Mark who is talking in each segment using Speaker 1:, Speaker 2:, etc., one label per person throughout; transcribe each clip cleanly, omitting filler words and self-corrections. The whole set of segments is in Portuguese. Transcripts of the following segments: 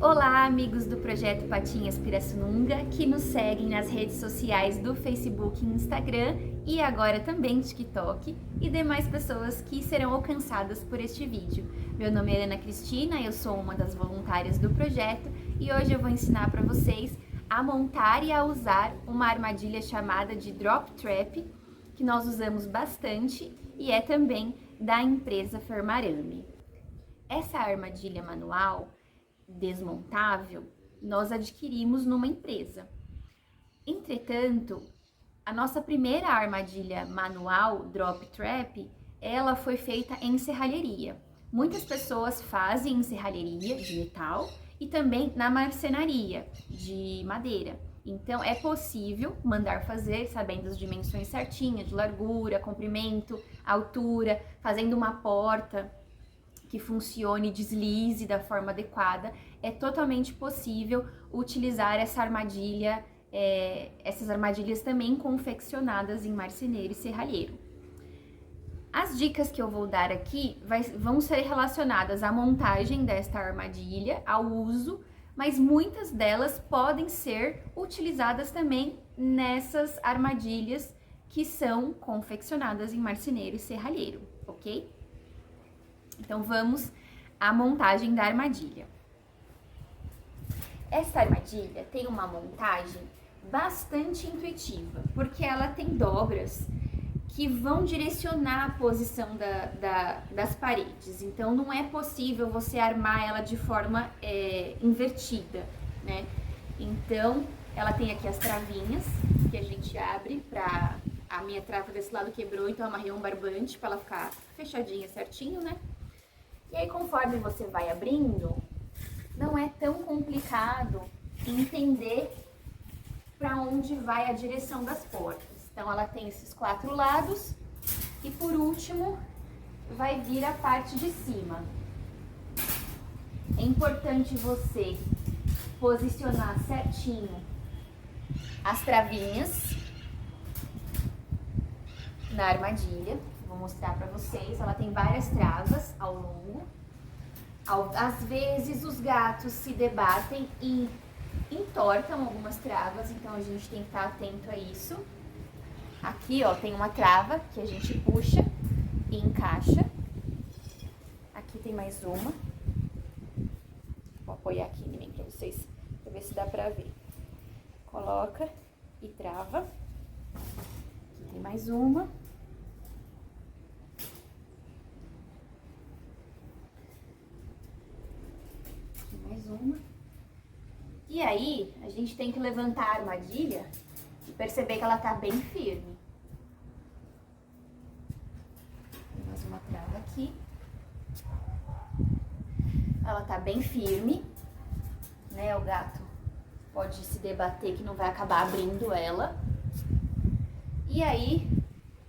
Speaker 1: Olá, amigos do Projeto Patinhas Pirassununga, que nos seguem nas redes sociais do Facebook e Instagram e agora também TikTok, e demais pessoas que serão alcançadas por este vídeo. Meu nome é Helena Cristina, eu sou uma das voluntárias do projeto e hoje eu vou ensinar para vocês a montar e a usar uma armadilha chamada de Drop Trap, que nós usamos bastante e é também da empresa Fermarame. Essa armadilha manual desmontável nós adquirimos numa empresa. Entretanto, a nossa primeira armadilha manual, Drop Trap, ela foi feita em serralheria. Muitas pessoas fazem em serralheria de metal e também na marcenaria de madeira. Então é possível mandar fazer sabendo as dimensões certinhas de largura, comprimento, altura, fazendo uma porta que funcione e deslize da forma adequada. É totalmente possível utilizar essa armadilha, essas armadilhas também confeccionadas em marceneiro e serralheiro. As dicas que eu vou dar aqui vão ser relacionadas à montagem desta armadilha, ao uso, mas muitas delas podem ser utilizadas também nessas armadilhas que são confeccionadas em marceneiro e serralheiro, ok? Então vamos à montagem da armadilha. Essa armadilha tem uma montagem bastante intuitiva, porque ela tem dobras que vão direcionar a posição das paredes. Então não é possível você armar ela de forma invertida, né? Então ela tem aqui as travinhas que a gente abre para... A minha trava desse lado quebrou, então eu amarrei um barbante para ela ficar fechadinha certinho, né? E aí, conforme você vai abrindo, não é tão complicado entender para onde vai a direção das portas. Então, ela tem esses 4 lados e, por último, vai vir a parte de cima. É importante você posicionar certinho as travinhas na armadilha. Vou mostrar para vocês, ela tem várias travas ao longo. Às vezes os gatos se debatem e entortam algumas travas, então a gente tem que estar atento a isso. Aqui, ó, tem uma trava que a gente puxa e encaixa. Aqui tem mais uma. Vou apoiar aqui em mim para vocês, para ver se dá para ver. Coloca e trava. Aqui tem mais uma. Mais uma. E aí, a gente tem que levantar a armadilha e perceber que ela tá bem firme. Tem mais uma trava aqui. Ela tá bem firme, né? O gato pode se debater que não vai acabar abrindo ela. E aí,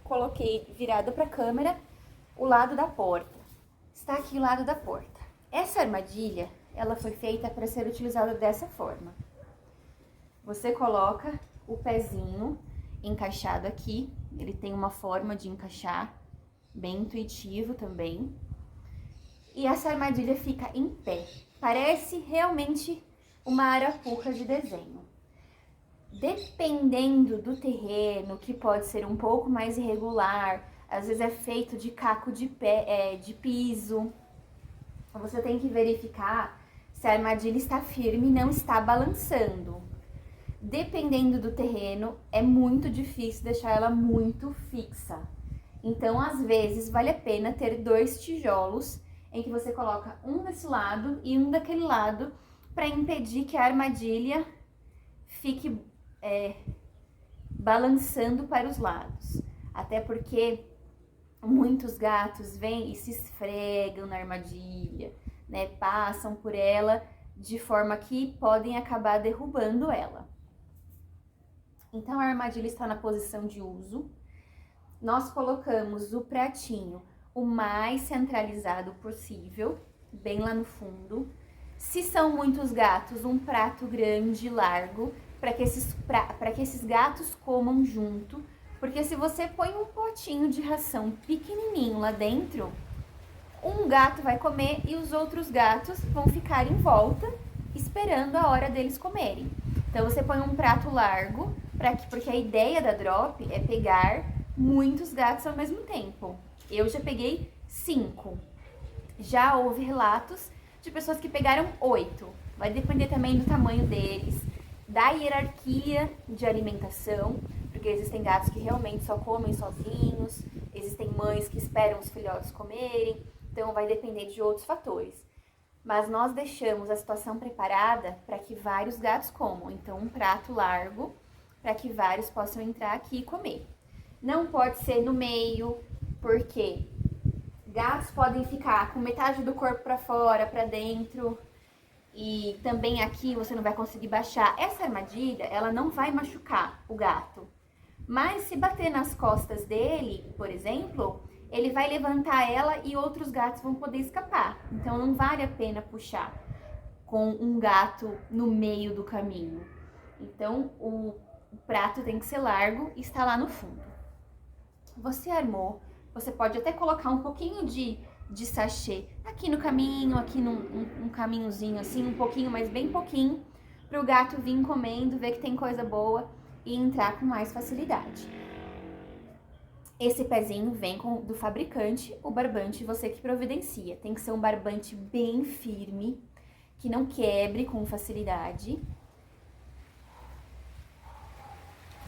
Speaker 1: coloquei virado pra câmera o lado da porta. Está aqui o lado da porta. Essa armadilha, ela foi feita para ser utilizada dessa forma. Você coloca o pezinho encaixado aqui, ele tem uma forma de encaixar, bem intuitivo também. E essa armadilha fica em pé, parece realmente uma arapuca de desenho. Dependendo do terreno, que pode ser um pouco mais irregular, às vezes é feito de caco de piso, você tem que verificar se a armadilha está firme e não está balançando. Dependendo do terreno, é muito difícil deixar ela muito fixa. Então, às vezes, vale a pena ter 2 tijolos em que você coloca um desse lado e um daquele lado para impedir que a armadilha fique balançando para os lados. Até porque muitos gatos vêm e se esfregam na armadilha, né? Passam por ela de forma que podem acabar derrubando ela. Então, a armadilha está na posição de uso. Nós colocamos o pratinho o mais centralizado possível, bem lá no fundo. Se são muitos gatos, um prato grande, largo, para que esses gatos comam junto. Porque se você põe um potinho de ração pequenininho lá dentro, um gato vai comer e os outros gatos vão ficar em volta esperando a hora deles comerem. Então você põe um prato largo, porque a ideia da drop é pegar muitos gatos ao mesmo tempo. Eu já peguei 5. Já houve relatos de pessoas que pegaram 8. Vai depender também do tamanho deles, da hierarquia de alimentação, porque existem gatos que realmente só comem sozinhos, existem mães que esperam os filhotes comerem, então vai depender de outros fatores. Mas nós deixamos a situação preparada para que vários gatos comam, então um prato largo para que vários possam entrar aqui e comer. Não pode ser no meio, porque gatos podem ficar com metade do corpo para fora, para dentro, e também aqui você não vai conseguir baixar. Essa armadilha, ela não vai machucar o gato, mas se bater nas costas dele, por exemplo, ele vai levantar ela e outros gatos vão poder escapar. Então não vale a pena puxar com um gato no meio do caminho. Então o prato tem que ser largo e está lá no fundo. Você armou, você pode até colocar um pouquinho de sachê aqui no caminho, aqui num caminhozinho assim, um pouquinho, mas bem pouquinho, para o gato vir comendo, ver que tem coisa boa e entrar com mais facilidade. Esse pezinho vem do fabricante, o barbante você que providencia. Tem que ser um barbante bem firme, que não quebre com facilidade.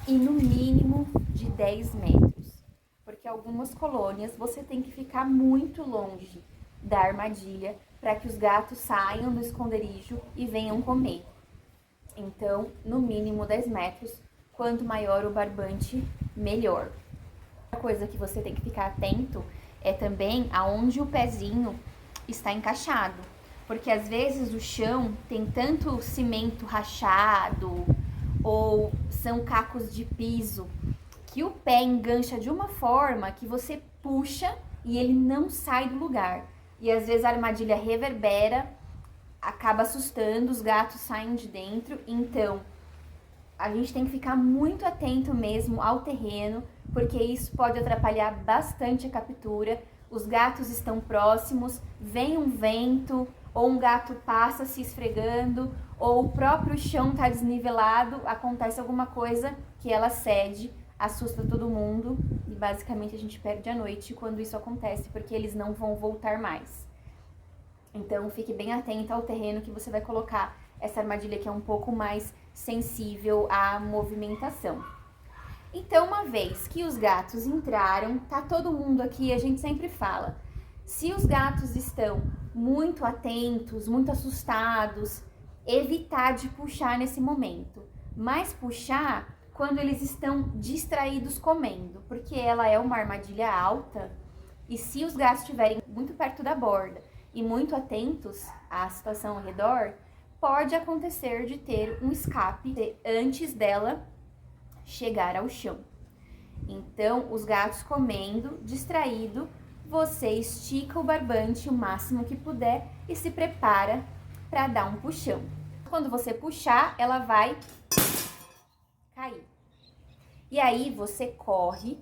Speaker 1: E no mínimo de 10 metros. Porque algumas colônias você tem que ficar muito longe da armadilha para que os gatos saiam do esconderijo e venham comer. Então, no mínimo 10 metros, quanto maior o barbante, melhor. Outra coisa que você tem que ficar atento é também aonde o pezinho está encaixado. Porque às vezes o chão tem tanto cimento rachado ou são cacos de piso que o pé engancha de uma forma que você puxa e ele não sai do lugar. E às vezes a armadilha reverbera, acaba assustando, os gatos saem de dentro. Então, a gente tem que ficar muito atento mesmo ao terreno, porque isso pode atrapalhar bastante a captura. Os gatos estão próximos, vem um vento, ou um gato passa se esfregando, ou o próprio chão está desnivelado, acontece alguma coisa que ela cede, assusta todo mundo e basicamente a gente perde a noite quando isso acontece, porque eles não vão voltar mais. Então fique bem atento ao terreno que você vai colocar essa armadilha, que é um pouco mais sensível à movimentação. Então, uma vez que os gatos entraram, tá todo mundo aqui, a gente sempre fala, se os gatos estão muito atentos, muito assustados, evitar de puxar nesse momento, mas puxar quando eles estão distraídos comendo, porque ela é uma armadilha alta e se os gatos estiverem muito perto da borda e muito atentos à situação ao redor, pode acontecer de ter um escape antes dela chegar ao chão. Então, os gatos comendo, distraído, você estica o barbante o máximo que puder e se prepara para dar um puxão. Quando você puxar, ela vai cair. E aí você corre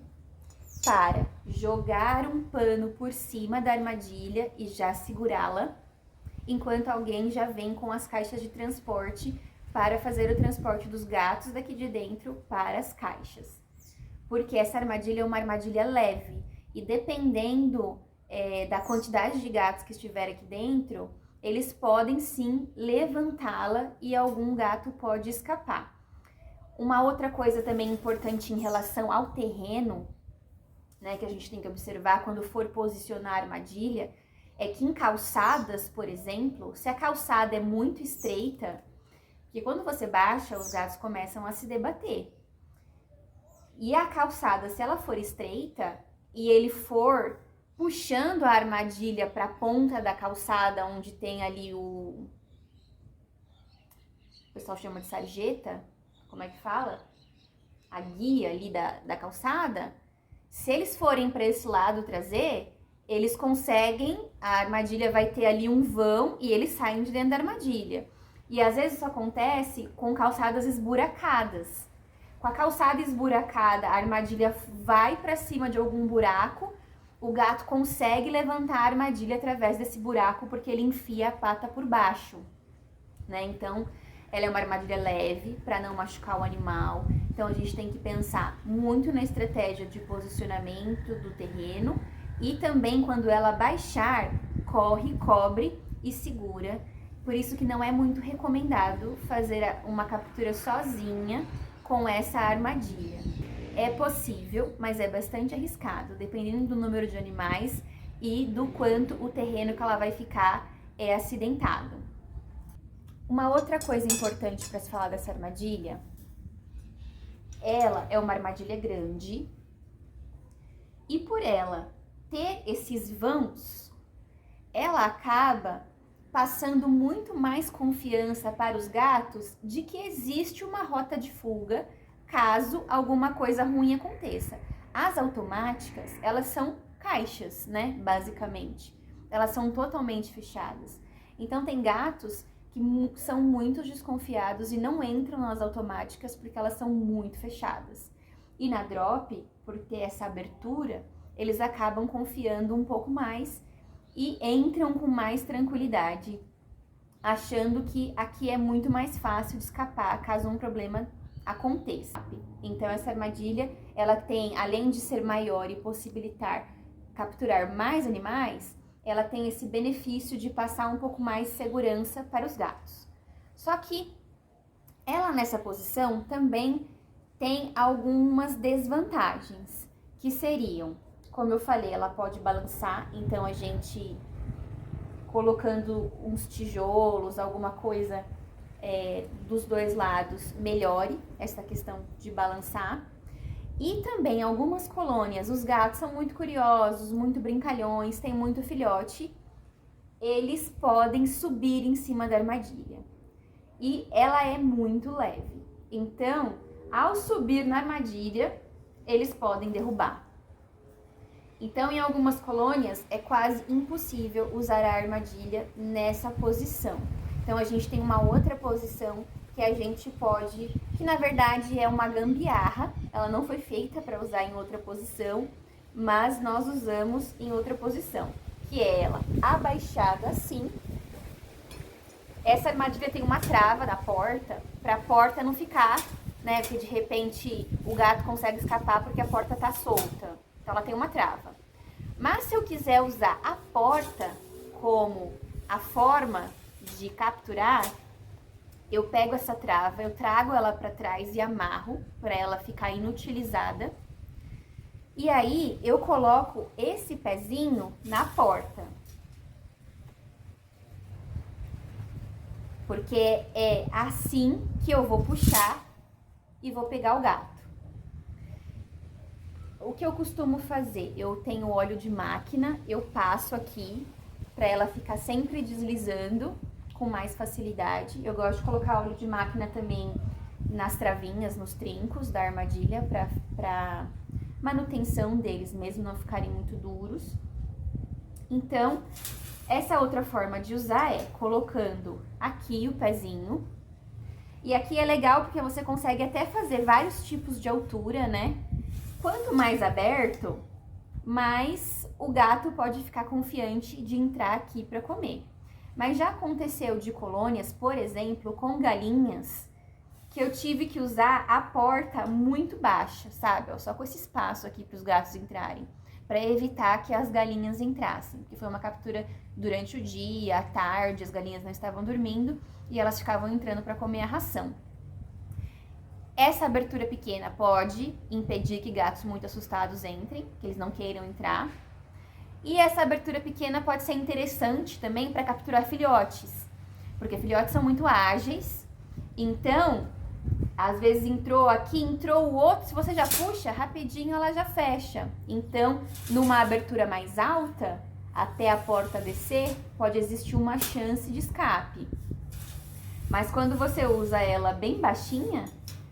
Speaker 1: para jogar um pano por cima da armadilha e já segurá-la, enquanto alguém já vem com as caixas de transporte para fazer o transporte dos gatos daqui de dentro para as caixas. Porque essa armadilha é uma armadilha leve e dependendo da quantidade de gatos que estiver aqui dentro, eles podem sim levantá-la e algum gato pode escapar. Uma outra coisa também importante em relação ao terreno, né, que a gente tem que observar quando for posicionar a armadilha, é que em calçadas, por exemplo, se a calçada é muito estreita, porque quando você baixa, os gatos começam a se debater. E a calçada, se ela for estreita e ele for puxando a armadilha para a ponta da calçada, onde tem ali o pessoal chama de sarjeta, como é que fala? A guia ali da calçada, se eles forem para esse lado trazer, eles conseguem, a armadilha vai ter ali um vão e eles saem de dentro da armadilha. E às vezes isso acontece com calçadas esburacadas. Com a calçada esburacada, a armadilha vai para cima de algum buraco, o gato consegue levantar a armadilha através desse buraco porque ele enfia a pata por baixo. né? Então, ela é uma armadilha leve para não machucar o animal. Então, a gente tem que pensar muito na estratégia de posicionamento do terreno e também quando ela baixar, corre, cobre e segura. Por isso que não é muito recomendado fazer uma captura sozinha com essa armadilha. É possível, mas é bastante arriscado, dependendo do número de animais e do quanto o terreno que ela vai ficar é acidentado. Uma outra coisa importante para se falar dessa armadilha, ela é uma armadilha grande e por ela ter esses vãos, ela acaba passando muito mais confiança para os gatos de que existe uma rota de fuga caso alguma coisa ruim aconteça. As automáticas, elas são caixas, né, basicamente. Elas são totalmente fechadas. Então tem gatos que são muito desconfiados e não entram nas automáticas porque elas são muito fechadas. E na drop, por ter essa abertura, eles acabam confiando um pouco mais e entram com mais tranquilidade, achando que aqui é muito mais fácil de escapar caso um problema aconteça. Então essa armadilha, ela tem, além de ser maior e possibilitar capturar mais animais, ela tem esse benefício de passar um pouco mais de segurança para os gatos. Só que ela nessa posição também tem algumas desvantagens, que seriam, como eu falei, ela pode balançar, então a gente colocando uns tijolos, alguma coisa dos dois lados, melhore essa questão de balançar. E também algumas colônias, os gatos são muito curiosos, muito brincalhões, têm muito filhote, eles podem subir em cima da armadilha. E ela é muito leve, então, ao subir na armadilha, eles podem derrubar. Então, em algumas colônias, é quase impossível usar a armadilha nessa posição. Então, a gente tem uma outra posição que a gente pode, que na verdade é uma gambiarra, ela não foi feita para usar em outra posição, mas nós usamos em outra posição, que é ela abaixada assim. Essa armadilha tem uma trava na porta, para a porta não ficar, né, porque de repente o gato consegue escapar porque a porta tá solta. Então ela tem uma trava. Mas se eu quiser usar a porta como a forma de capturar, eu pego essa trava, eu trago ela para trás e amarro para ela ficar inutilizada. E aí eu coloco esse pezinho na porta. Porque é assim que eu vou puxar e vou pegar o gato. O que eu costumo fazer? Eu tenho óleo de máquina, eu passo aqui para ela ficar sempre deslizando com mais facilidade. Eu gosto de colocar óleo de máquina também nas travinhas, nos trincos da armadilha, para manutenção deles, mesmo não ficarem muito duros. Então, essa outra forma de usar é colocando aqui o pezinho. E aqui é legal porque você consegue até fazer vários tipos de altura, né? Quanto mais aberto, mais o gato pode ficar confiante de entrar aqui para comer. Mas já aconteceu de colônias, por exemplo, com galinhas, que eu tive que usar a porta muito baixa, sabe? Só com esse espaço aqui para os gatos entrarem, para evitar que as galinhas entrassem. Porque foi uma captura durante o dia, à tarde, as galinhas não estavam dormindo e elas ficavam entrando para comer a ração. Essa abertura pequena pode impedir que gatos muito assustados entrem, que eles não queiram entrar. E essa abertura pequena pode ser interessante também para capturar filhotes, porque filhotes são muito ágeis. Então, às vezes entrou aqui, entrou o outro, se você já puxa, rapidinho ela já fecha. Então, numa abertura mais alta, até a porta descer, pode existir uma chance de escape. Mas quando você usa ela bem baixinha,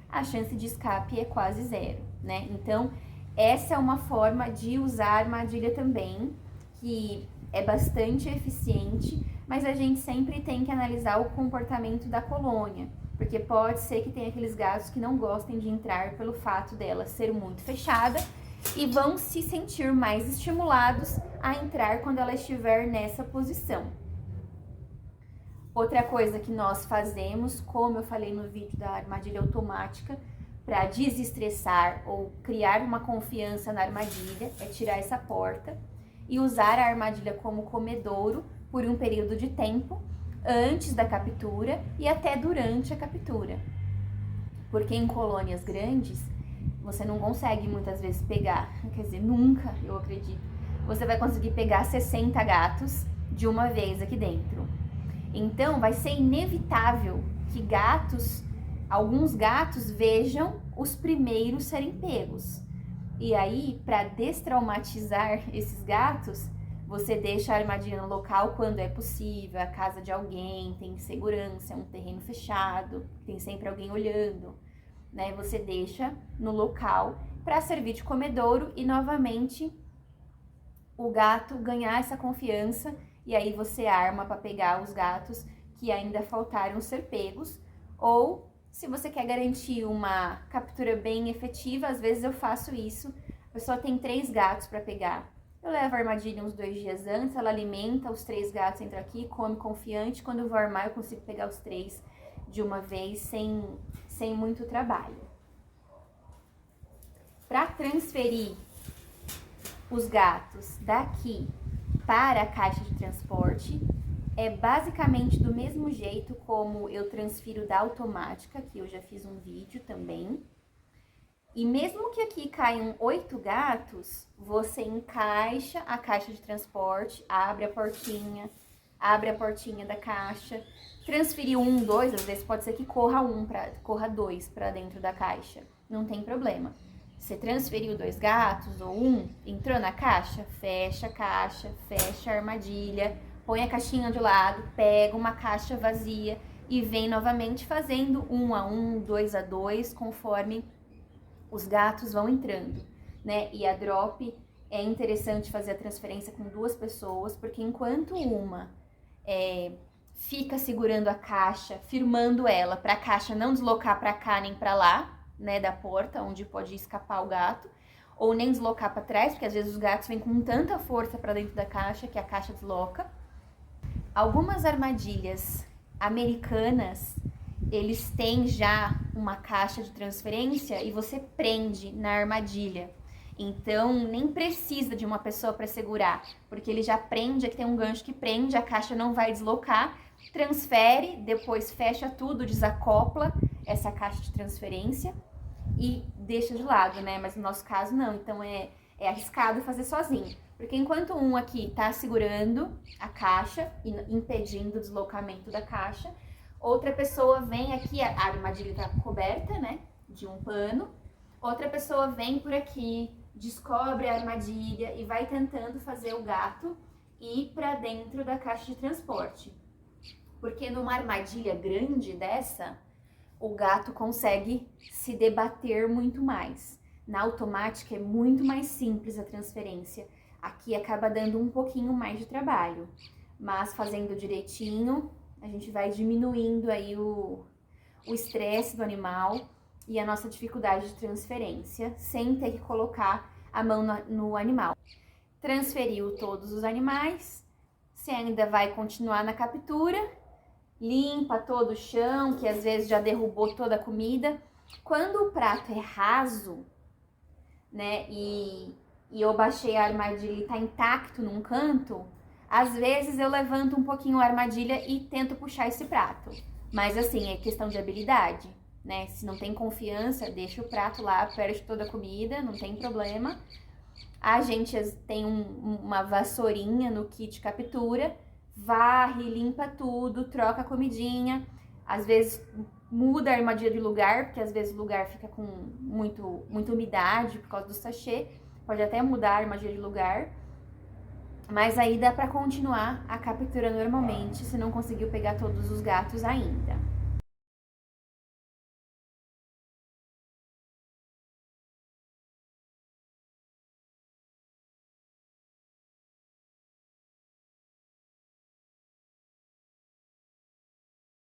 Speaker 1: a chance de escape é quase zero, né? Então, essa é uma forma de usar a armadilha também, que é bastante eficiente, mas a gente sempre tem que analisar o comportamento da colônia, porque pode ser que tenha aqueles gatos que não gostem de entrar pelo fato dela ser muito fechada e vão se sentir mais estimulados a entrar quando ela estiver nessa posição. Outra coisa que nós fazemos, como eu falei no vídeo da armadilha automática, para desestressar ou criar uma confiança na armadilha, é tirar essa porta e usar a armadilha como comedouro por um período de tempo, antes da captura e até durante a captura. Porque em colônias grandes, você não consegue muitas vezes pegar, quer dizer, nunca, eu acredito, você vai conseguir pegar 60 gatos de uma vez aqui dentro. Então, vai ser inevitável que alguns gatos vejam os primeiros serem pegos. E aí, para destraumatizar esses gatos, você deixa a armadilha no local quando é possível, a casa de alguém, tem segurança, é um terreno fechado, tem sempre alguém olhando, né? Você deixa no local para servir de comedouro e novamente o gato ganhar essa confiança e aí você arma para pegar os gatos que ainda faltaram ser pegos. Ou se você quer garantir uma captura bem efetiva, às vezes eu faço isso. A pessoa tem 3 gatos para pegar. Eu levo a armadilha uns 2 dias antes, ela alimenta, os 3 gatos entram aqui, come confiante. Quando eu vou armar, eu consigo pegar os 3 de uma vez, sem muito trabalho. Para transferir os gatos daqui para a caixa de transporte, é basicamente do mesmo jeito como eu transfiro da automática, que eu já fiz um vídeo também. E mesmo que aqui caiam 8 gatos, você encaixa a caixa de transporte, abre a portinha da caixa, transferir 1, 2, às vezes pode ser que corra 2 para dentro da caixa, não tem problema. Você transferiu 2 gatos ou 1, entrou na caixa, fecha a caixa, fecha a armadilha, põe a caixinha de lado, pega uma caixa vazia e vem novamente fazendo 1 a 1, 2 a 2, conforme os gatos vão entrando, né? E a drop é interessante fazer a transferência com 2 pessoas, porque enquanto uma fica segurando a caixa, firmando ela para a caixa não deslocar para cá nem para lá, né, da porta onde pode escapar o gato, ou nem deslocar para trás, porque às vezes os gatos vêm com tanta força para dentro da caixa que a caixa desloca. Algumas armadilhas americanas, eles têm já uma caixa de transferência e você prende na armadilha. Então, nem precisa de uma pessoa para segurar, porque ele já prende, aqui tem um gancho que prende, a caixa não vai deslocar, transfere, depois fecha tudo, desacopla essa caixa de transferência e deixa de lado, né? Mas no nosso caso não, então é arriscado fazer sozinho. Porque enquanto um aqui tá segurando a caixa e impedindo o deslocamento da caixa, outra pessoa vem aqui, a armadilha tá coberta, né, de um pano, outra pessoa vem por aqui, descobre a armadilha e vai tentando fazer o gato ir para dentro da caixa de transporte. Porque numa armadilha grande dessa, o gato consegue se debater muito mais. Na automática é muito mais simples a transferência. Aqui acaba dando um pouquinho mais de trabalho, mas fazendo direitinho, a gente vai diminuindo aí o estresse do animal e a nossa dificuldade de transferência, sem ter que colocar a mão no animal. Transferiu todos os animais, você ainda vai continuar na captura, limpa todo o chão, que às vezes já derrubou toda a comida. Quando o prato é raso, né, e eu baixei a armadilha e tá intacto num canto, às vezes eu levanto um pouquinho a armadilha e tento puxar esse prato. Mas assim, é questão de habilidade, né? Se não tem confiança, deixa o prato lá, perde toda a comida, não tem problema. A gente tem uma vassourinha no kit captura, varre, limpa tudo, troca a comidinha. Às vezes muda a armadilha de lugar, porque às vezes o lugar fica com muita umidade por causa do sachê. Pode até mudar a armadilha de lugar. Mas aí dá pra continuar a captura normalmente, se não conseguiu pegar todos os gatos ainda.